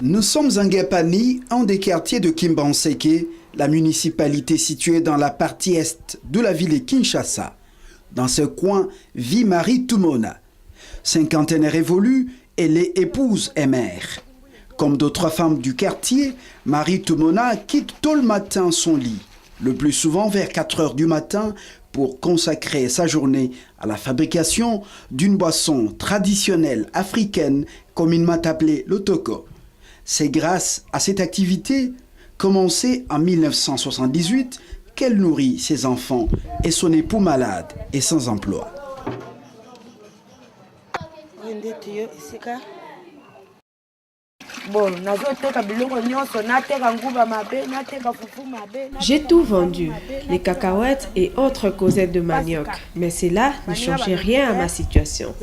Nous sommes en Guépani, un des quartiers de Kimbanseke, la municipalité située dans la partie est de la ville de Kinshasa. Dans ce coin vit Marie Tumona. Cinquantenaire révolue, elle est épouse et mère. Comme d'autres femmes du quartier, Marie Tumona quitte tôt le matin son lit, le plus souvent vers 4 heures du matin, pour consacrer sa journée à la fabrication d'une boisson traditionnelle africaine communément appelée le toko. C'est grâce à cette activité, commencée en 1978, qu'elle nourrit ses enfants et son époux malade et sans emploi. J'ai tout vendu, les cacahuètes et autres causettes de manioc, mais cela ne changeait rien à ma situation.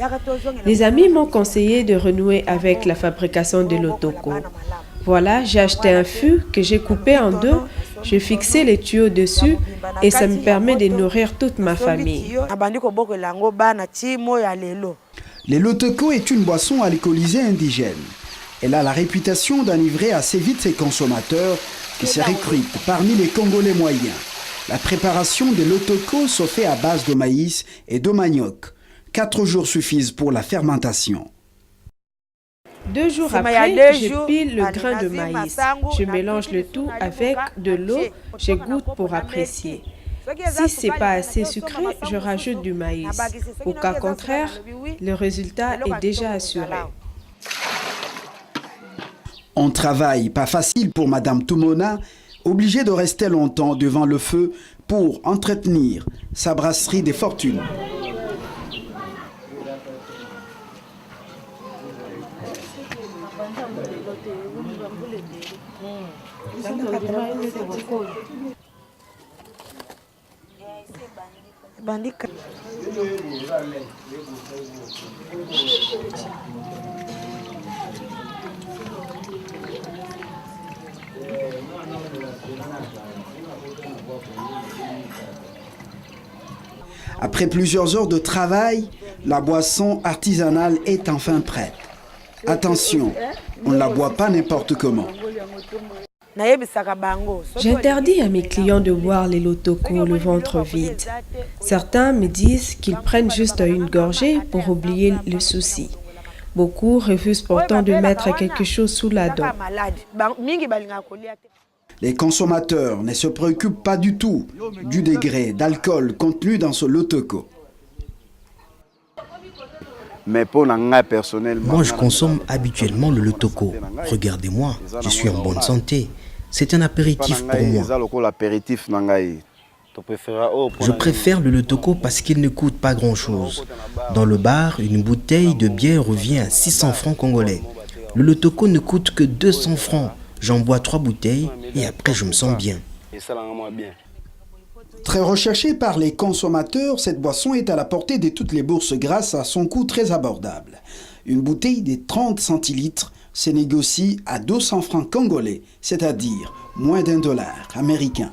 Les amis m'ont conseillé de renouer avec la fabrication de l'otoko. Voilà, j'ai acheté un fût que j'ai coupé en deux, j'ai fixé les tuyaux dessus et ça me permet de nourrir toute ma famille. Le lotoko est une boisson alcoolisée indigène. Elle a la réputation d'enivrer assez vite ses consommateurs qui se recrutent parmi les Congolais moyens. La préparation de l'otoko se fait à base de maïs et de manioc. 4 jours suffisent pour la fermentation. 2 jours après, je pile le grain de maïs. Je mélange le tout avec de l'eau, je goûte pour apprécier. Si ce n'est pas assez sucré, je rajoute du maïs. Au cas contraire, le résultat est déjà assuré. Un travail pas facile pour Madame Tumona, obligée de rester longtemps devant le feu pour entretenir sa brasserie des fortunes. Après plusieurs heures de travail, la boisson artisanale est enfin prête. Attention, on ne la boit pas n'importe comment. J'interdis à mes clients de boire les lotoko le ventre vide. Certains me disent qu'ils prennent juste une gorgée pour oublier le souci. Beaucoup refusent pourtant de mettre quelque chose sous la dent. Les consommateurs ne se préoccupent pas du tout du degré d'alcool contenu dans ce lotoko. Moi, je consomme habituellement le lotoko. Regardez-moi, je suis en bonne santé. C'est un apéritif pour moi. Je préfère le lotoko parce qu'il ne coûte pas grand-chose. Dans le bar, une bouteille de bière revient à 600 francs congolais. Le lotoko ne coûte que 200 francs. J'en bois 3 bouteilles et après je me sens bien. Très recherchée par les consommateurs, cette boisson est à la portée de toutes les bourses grâce à son coût très abordable. Une bouteille de 30 centilitres se négocie à 200 francs congolais, c'est-à-dire moins d'$1 américain.